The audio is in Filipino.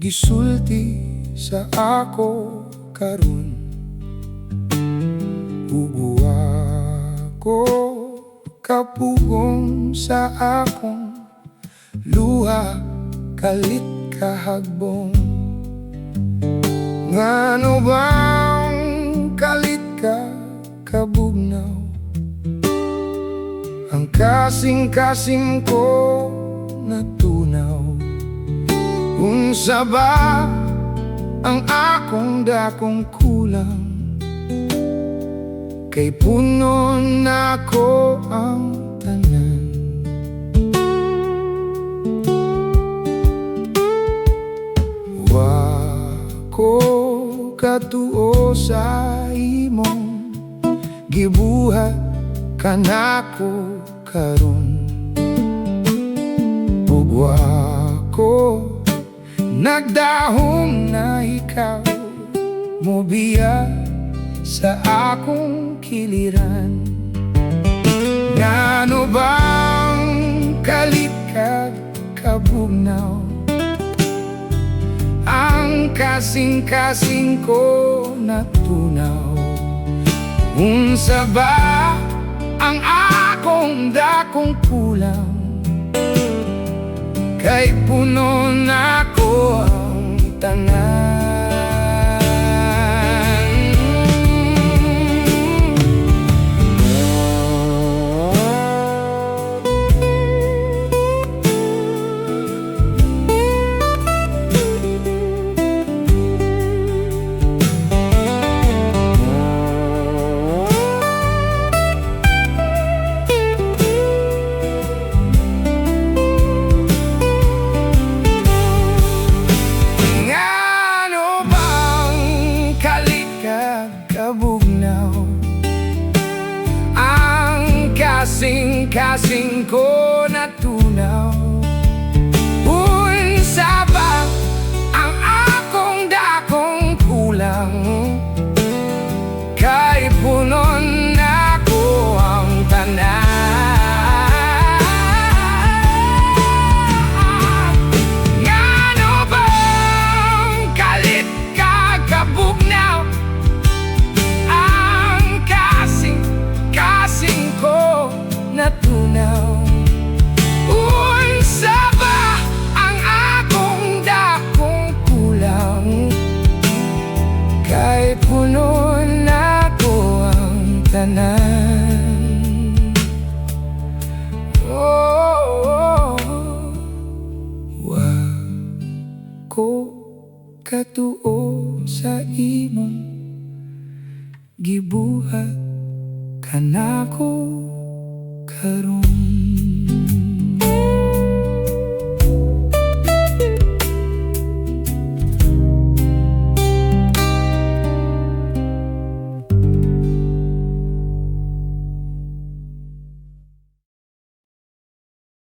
gisulti sa ako karon. Ubuwa ko kapugong sa akong luha, kalit kahagbong. Ngano bang kalit ka kabugnaw? Ang kasing-kasing ko natunaw. Unsa ba ang akong dakong kulang? Kay puno na ko ang tanan. Wa ko katuo sa imong gibuhat kanako karon. Ug wa ko nagdahom na ikaw mobiya sa akong kiliran. Ngano bang kalit ka kabugnaw? Ang kasing-kasing ko natunaw. Unsa ba ang akong dakong kulang? Kay puno na ko ang tanan. Kabugnaw ang kasing-kasing ko natunaw. Unsa ba ang akong dakong kulang? Kay puno na ko ang tanan. Ngano bang kalit ka kabugnaw? Natunaw. Unsa ba ang akong dakong kulang? Kay puno na ko ang tanan. Wa ko katuo sa imong gibuhat kanako karon.